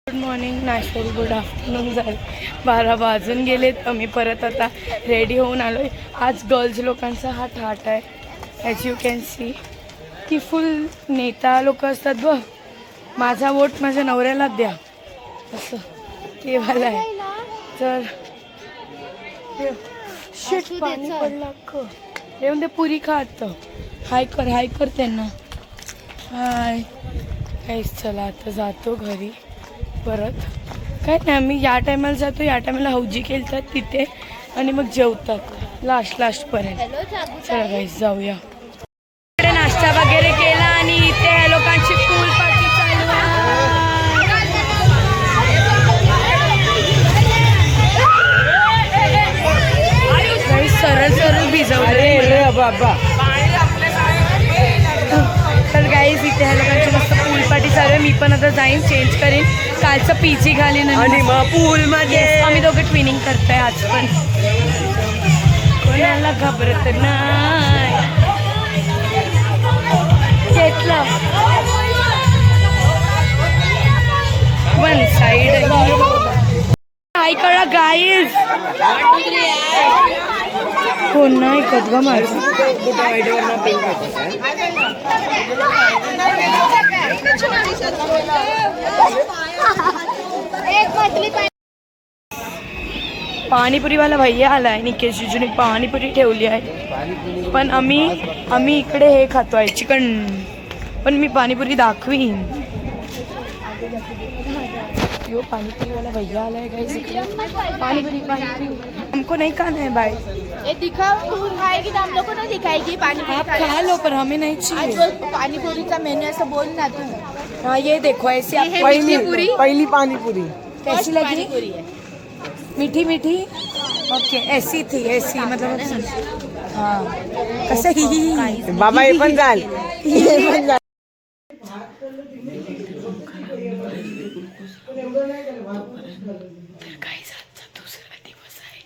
Good morning national good afternoon झाले 12 वाजून गेलेत. आम्ही परत आता रेडी होऊन आलो आहे. आज गर्ल्स लोकांचा हा ठाट आहे. ॲज यू कॅन सी की फुल नेता लोक असतात बघ. माझा वोट माझ्या नवऱ्याला द्या असं ते वाला आहे. तर शिट पाणी पडलं क येऊन ते पुरी खात. हाय कर त्यांना. हाय काहीच. चला आता जातो घरी परत. काय नाही आम्ही या टायमाला जातो. या टायमाला हौजी खेळतात तिथे आणि मग जेवतात लास्टपर्यंत. चला गाईस जाऊया. इकडे नाश्ता वगैरे केला आणि इथे ह्या लोकांची पूल पार्टी चालू आहे. सरळ भिजवले तर गाईज इथे ह्या लोकांची मस्त पूल पार्टी चालू आहे. मी पण आता जाईन चेंज करीन. कालचं पीजी घालीन आणि मग पूल मध्ये आम्ही दोघं ट्विनिंग करतोय आज पण. कोणाला घाबरत नाही. घेतलं वन साइड काय कळा गाईज. कोण नाही ऐकत ग माझं. पाणीपुरीवाला भैया आलाय. निकेश जिजूने पाणीपुरी ठेवली आहे पण आम्ही इकडे हे खातोय चिकन. पण मी पाणीपुरी दाखवीन. यो पानीपुरी वाला भैया आला है गाइस. पानीपुरी हमको नहीं खाना है भाई. ये दिखाओ. तू खाएगी तो हम लोग को नहीं दिखाएगी. पानीपुरी आप खा लो पर हमें नहीं चाहिए. पानीपुरी का मेन्यू ऐसा बोल ना तू. हाँ ये देखो ऐसे आप पहली पानीपुरी कैसी लगी. मीठी ओके ऐसी थी. ऐसी मतलब हाँ कसं ही बाबा हे पण जाल. गाईस आजचा दुसरा दिवस आहे.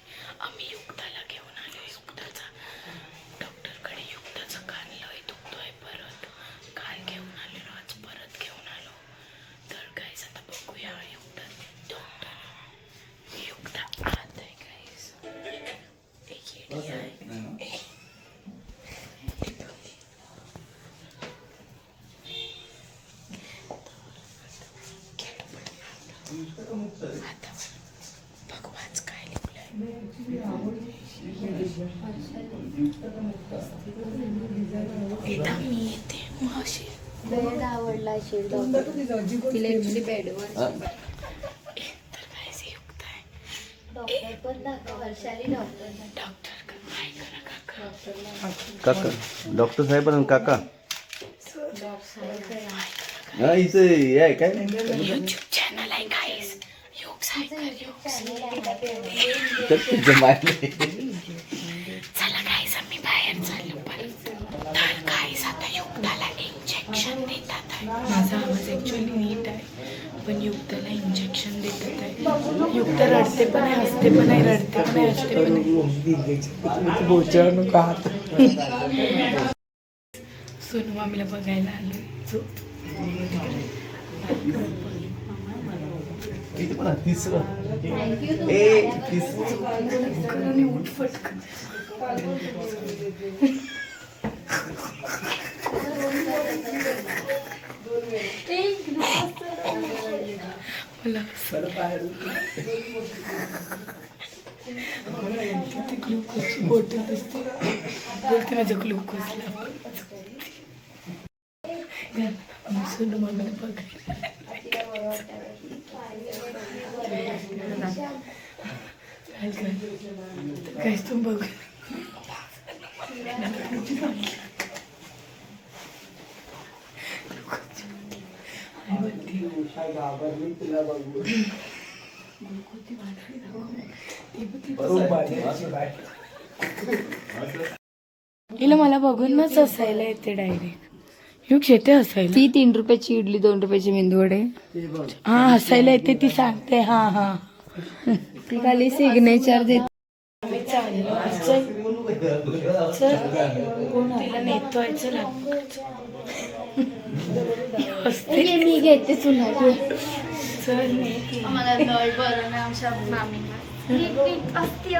आम्ही युक्ताला घेऊन आलो. युक्ताचा डॉक्टरकडे युक्ताचं कान लय दुखतोय. परत काल घेऊन आलेलो आज परत घेऊन आलो. तर गाईस आता बघूया युक्ता आत आहे गाईस. एक येडी आहे. भगवाच काय लिहिलंय. मी येते माशी आवडला असेल तिला ऍक्च्युली बेडवर. तर काय से युक्त आहे. डॉक्टर पण दाखव वर्षाली. डॉक्टर काय करा काका डॉक्टर साहेब आणि काका हा इथे आहे काय यूट्यूब चॅनल आहे गाईस. योग चला गाईस आम्ही बाहेर चाललो परत. तर गाईस आता युक्ताला इंजेक्शन देतात आहे. माझा आवाज ॲक्च्युली नीट आहे पण युक्ताला इंजेक्शन देतात आहे. युक्त रडते पण आहे हसते पण आहे. रडते पण आहे हसते पण आहे. सोनू मामीला बघायला आलो. मला किती ग्लुकोजची बॉटल दिसते. बोलते माझं ग्लुकोजला. सोनू मामीला बघायला काय तुम बघ. हिला मला बघूनच हसायला येते डायरेक्ट. युग येते हसायला. ती 3 रुपयाची इडली 2 रुपयाची मेंदूवडे. हा हसायला येते ती सांगते. हा ती खाली सिग्नेचर देते. तिला नेतोय. चला मी घेते तुला. चल आम्हाला नळ बरं नाही आमच्या मामींना असती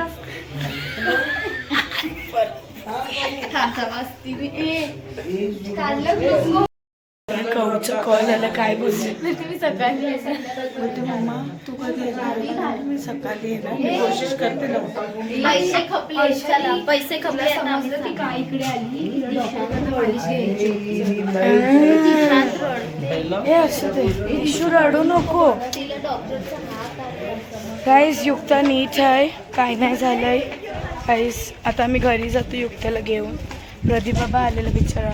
कौचं कॉल आला काय बोलले तुम्ही सकाळी बोलते मम्मा तू कधी येणार मी सकाळी येणार मी कोशिश करते लवकर पैसे खपले चला पैसे खपले समजलं ती काय इकडे आली हे असं ते इशू रडू नको तिला डॉक्टरचा हात आला काहीच युक्ता नीट आहे काय नाही झालंय काहीच आता आम्ही घरी जातो युक्ताला घेऊन प्रदीप बाबा आलेला बिचारा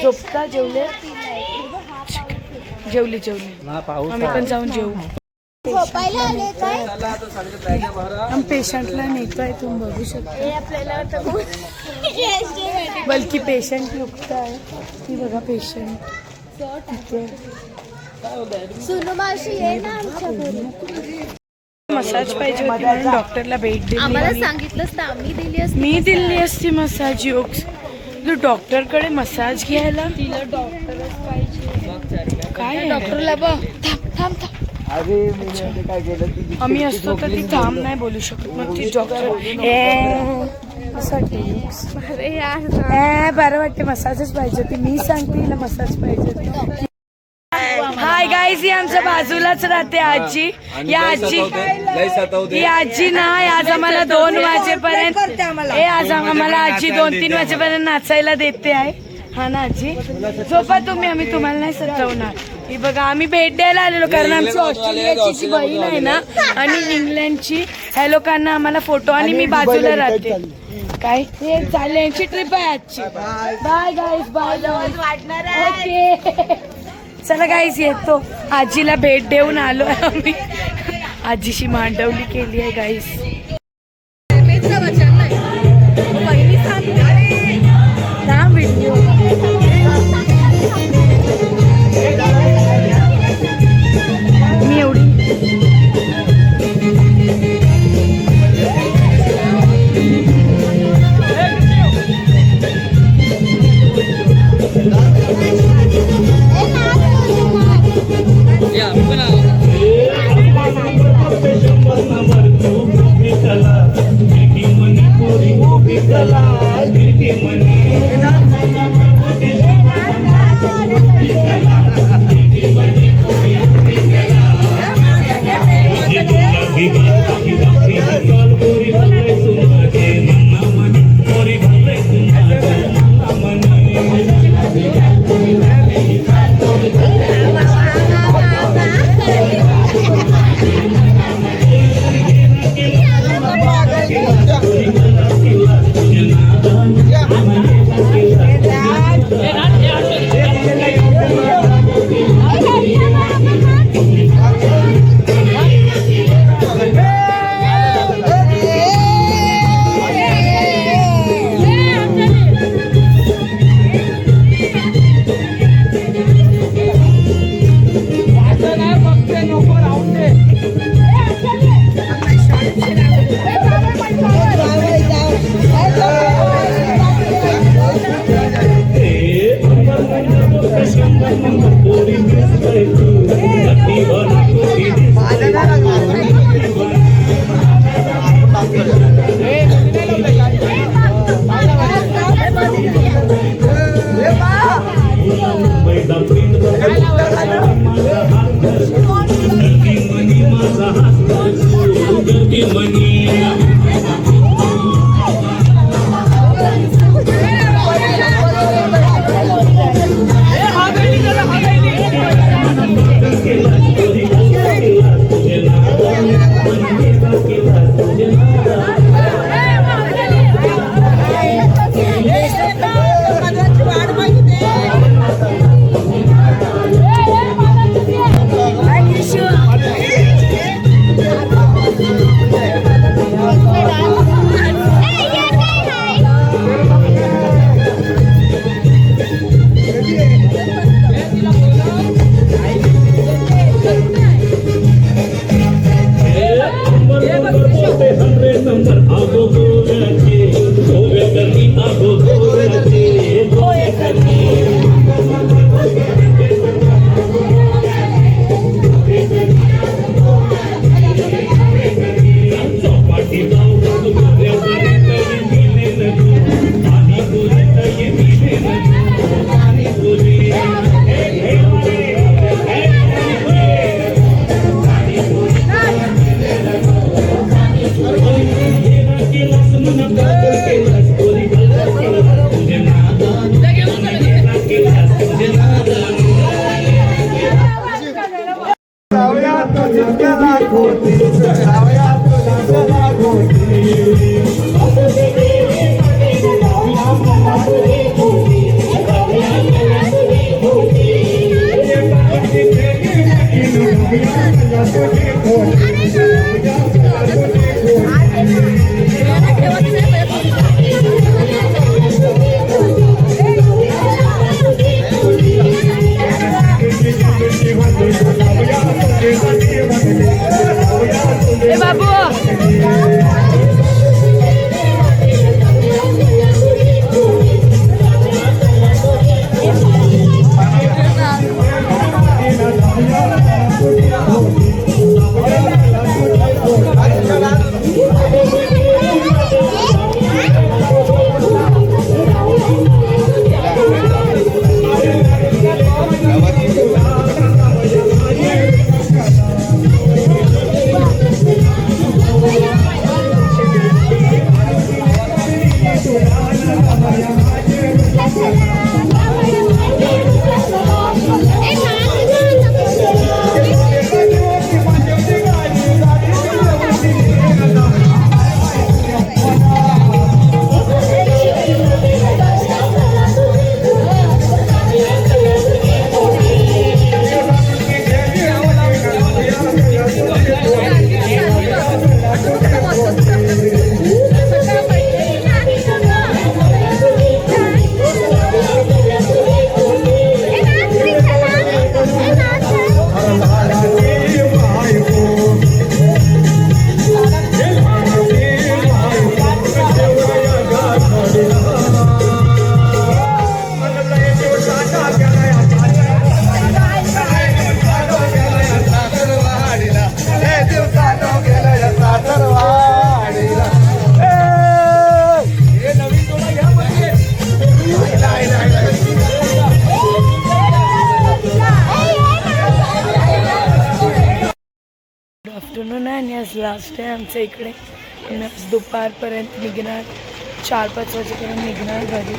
झोपता जेवले जेवली आम्ही पण जाऊन जेवू झोपायला आले काय आम्ही पेशंटला नेतोय तुम्ही बघू शकता हे आपल्याला बल्कि पेशंट युक्त आहे ती बघा पेशंट सुनू मावशी ये ना आमच्या घरी मसाज पाहिजे होती म्हणून डॉक्टरला भेट दिली आम्हाला आणि सांगितलंस तर आम्ही दिली असती मी दिली असती मसाज योग्स तू डॉक्टरकडे मसाज घ्यायला तिला डॉक्टरच पाहिजे काय डॉक्टरला बघ थांब अरे मी काय केलं ती आम्ही असतो तर ती थांब नाही बोलू शकत मग ती डॉक्टर अरे यार बरं वाटते मसाजच पाहिजे होती मी सांगते हिला मसाज पाहिजे होती हाय गाईज ही आमच्या बाजूलाच राहते आजी या आजी ही आजी ना आज आम्हाला 2 वाजेपर्यंत आज आम्हाला आजी 2-3 वाजेपर्यंत नाचायला देते आहे हा ना आजी झोपा तुम्ही आम्ही तुम्हाला नाही सजवणार ही बघा आम्ही भेट द्यायला आलेलो कारण आमची ऑस्ट्रेलियाची जी बहीण आहे ना आणि इंग्लंडची ह्या लोकांना आम्हाला फोटो आणि मी बाजूला राहते काय हे चालले यांची ट्रिप आहे आजची बाय गाईज बाय ओके चला गाईज येतो आजीला भेट देऊन आलो आम्ही आजीशी मांडवली केली आहे गाईज व्हिडिओ मी एवढी ए बाबू आफ्टरनून आहे आणि आज लास्ट आहे आमच्या इकडे. आम्ही आज दुपारपर्यंत निघणार, 4-5 वाजेपर्यंत निघणार घरी.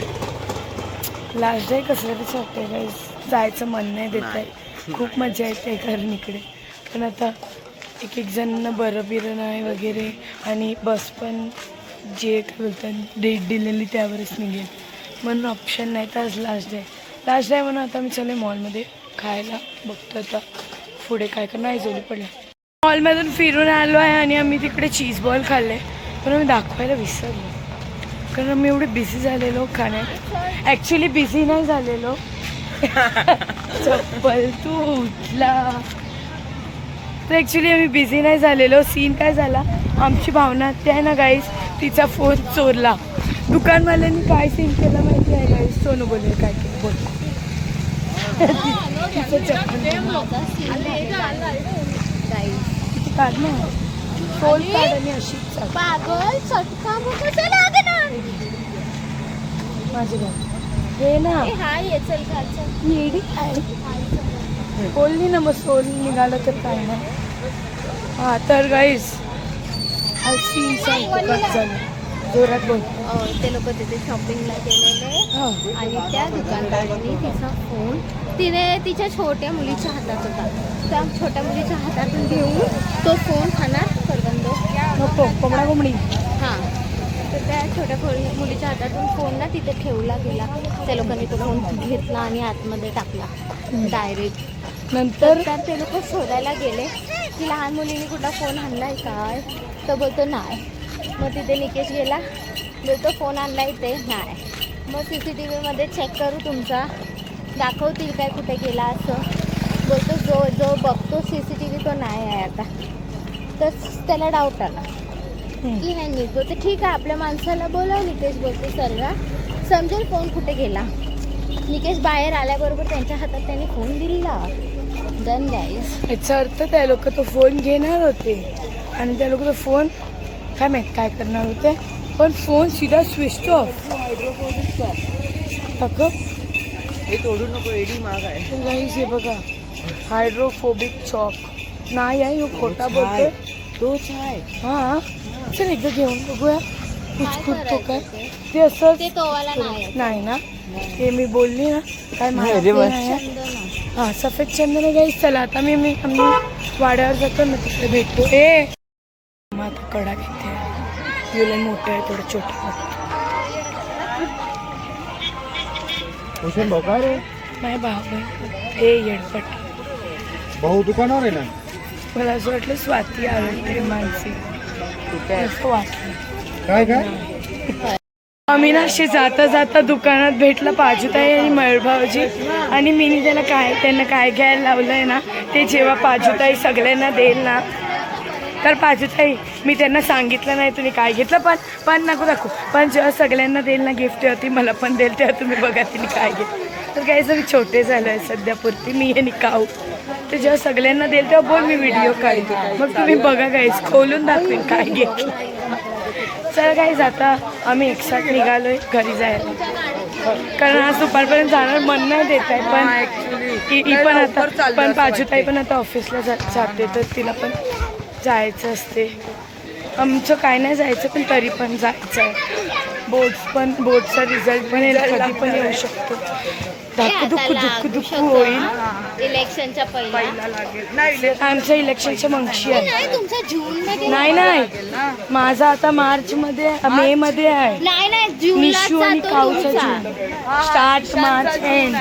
लास्ट डे कसलं तरी वाटतंय गाईस, जायचं मन नाही देत आहे. खूप मजा येते कारण इकडे, पण आता एक जणांना बरं बिरं नाही वगैरे, आणि बस पण जे काय बोलतात डेट दिलेली त्यावरच निघेल, म्हणून ऑप्शन नाही. तर आज लास्ट डे म्हणून आता मी चले मॉलमध्ये खायला बघतो. आता पुढे काय कर नाही जोडी पडले. मॉलमधून फिरून आलो आहे आणि आम्ही तिकडे चीज बॉल खाल्ले, पण आम्ही दाखवायला विसरलो कारण आम्ही एवढे बिझी झालेलो खाण्यात. ॲक्च्युली बिझी नाही झालेलो, चप्पल तू उठला. तर ॲक्च्युली आम्ही बिझी नाही झालेलो. सीन काय झाला, आमची भावना ते आहे ना गाईस, तिचा फोन चोरला. दुकानवाल्यांनी काय सीन केला माहिती आहे गाईस, सोनू बोलले काय केलं बोल. काढ ना फोन काढ आणि अशीच पागल चटका कसं लागणार माझे घर हे ना. हा ये चल खायचं येडी आहे बोलली ना, मग सोल निघालं तर काय नाही. हां तर गाईस अशी झालं जोरात बोल. ते लोक तिथे शॉपिंगला गेलेले आणि त्या दुकानदारांनी तिचा फोन तिच्या छोट्या मुलीच्या हातात होता. त्या छोट्या मुलीच्या हातातून घेऊन तो फोन खाणार करवंद नको कोंबडा कोंबडी. हां तर त्या छोट्या मुलीच्या हातातून फोन ना तिथे ठेवला गेला. त्या लोकांनी तो फोन घेतला आणि आतमध्ये टाकला डायरेक्ट. नंतर ते लोक शोधायला गेले की लहान मुलीने कुठला फोन आणलाय काय, तर बोलतो नाही. मग तिथे निकेश गेला, बोलतो फोन आणला इथे नाही. मग CCTVमध्ये चेक करू तुमचा, दाखवतील काय कुठे गेला असं. बोलतो जो बघतो CCTV तो नाही आहे आता. तर त्याला डाऊट आला की नाही निघ. बोलतो ठीक आहे आपल्या माणसाला बोलाव. निकेश बोलतो सर्व समजेल फोन कुठे गेला. निकेश बाहेर आल्याबरोबर त्यांच्या हातात त्यांनी फोन दिला. Done guys. याचा अर्थ त्या लोक तो फोन घेणार होते आणि त्या लोक तो फोन काय माहीत काय करणार होते, पण फोन सीधा स्विच ऑफ. हे तोडू नको, एडी महाग आहे. हे बघा हायड्रोफोबिक चॉक नाही आहे, हो खोटा बोलतोय तोच आहे. हां चल एकदा घेऊन बघूया कुचकुचतो काय ते. असं ते तोवाला नाही नाही ना, ते मी बोलली ना काय माहिती नाही. चंदन हा सफेद चंदन गाईस. चला आता आम्ही वाड्यावर जातो ना, तिकडे भेटतो. मग आता कडा घेते. युला मोठं आहे थोडं छोटं. भूषण भाऊ काय रे माझ्या भाऊ येडपट. भाऊ दुकानावर आहे ना. मला असं वाटलं स्वाती आवडते मानसी, असं वाटलं. काय काय आम्ही ना अशी जाता जाता दुकानात भेटलं पाजूताई आणि मयूरभाऊजी. आणि मी त्यांना काय घ्यायला लावलंय ना, ते जेव्हा पाजूताई सगळ्यांना देईल ना, तर पाजूताई मी त्यांना सांगितलं नाही तुम्ही काय घेतलं, पण नको दाखवू. पण जेव्हा सगळ्यांना देईल ना गिफ्ट, तेव्हा ती मला पण देईल, तेव्हा तुम्ही बघा तिने काय घेतलं. तर काही मी छोटे झालो आहे सध्यापुरती, मी आणि काऊ. तर जेव्हा सगळ्यांना देईल तेव्हा बोल मी व्हिडिओ काढेन, मग तुम्ही बघा गाईस, खोलून दाखवेन काय घेतलं. चला गाईस, आता आम्ही एकसाथ निघालोय घरी जायला, कारण आज दुपारपर्यंत जाणार मन नाही देत आहे. पण ही पण आता पण पाजूताई पण आता ऑफिसला जाते, तर तिला पण जायचं असते. आमचं काय नाही जायचं, पण तरी पण जायचं आहे. बोर्डचा रिझल्ट पण कधी पण येऊ शकतो. दुःख होईल. इलेक्शनच्या पहिला आमच्या इलेक्शनच्या मगशी आहे. नाही तुमच्या जून मध्ये नाही माझा आता मार्च मध्ये मे मध्ये आहे. नाही जून निशू आणि काऊचा जून स्टार्ट मार्च एंड.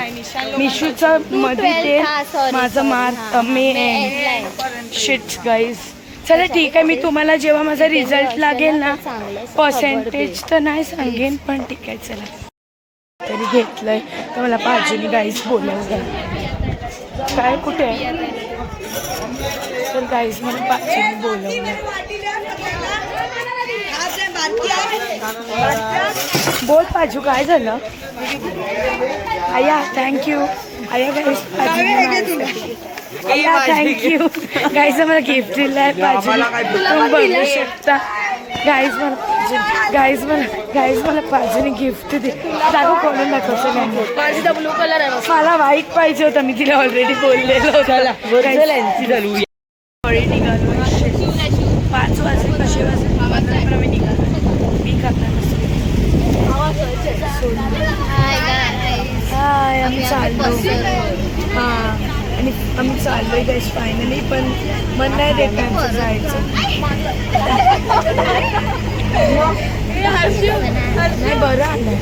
निशूचा मध्ये ते माझं मार्च मे एंड. Sheets guys. चला ठीक आहे, मी तुम्हाला जेव्हा माझा रिझल्ट लागेल ना, पर्सेंटेज तर नाही सांगेन, पण ठीक आहे. चला तरी घेतलंय तर मला पाहिजे गाईज बोलावलं. काय कुठे आहे तर गाईज मला पाहिजे बोलवलं. बोल पाजू काय झालं. आया थँक्यू. आया गाईज आया थँक्यू. गाईज मला गिफ्ट दिलं आहे पाजू, तुम्ही बघू शकता. गाईज मला पाजूने गिफ्ट दे. दाखव कोणून दाखवचं नाही. ब्लू कलर आहे. मला व्हाईट पाहिजे होता, मी तिला ऑलरेडी बोललेलं होतं. निघालो 5 वाजले, कसे वाजले आम्ही निघालो. मी खाताना हाय आम्ही चाललो. हां आणि आम्ही चाललोय गाईस फायनली, पण मन नाही देत आमचं जायचं. नाही बरं आलं,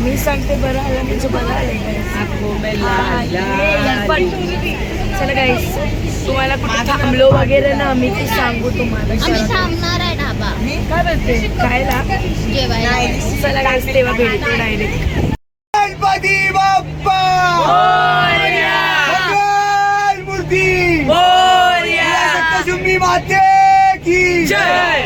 मी सांगते बरं आलं म्हणजे बरं आलं. चला गाईस, तुम्हाला कुठे थांबलो वगैरे ना आम्ही ते सांगू तुम्हाला. थांबणार आहे ढाबा. काय बोलते खायला जेवायला. चला गाईस, तेव्हा भेटतो डायरेक्ट. गणपती बाप्पा मूर्ती सप्तशृंगी माते की जय.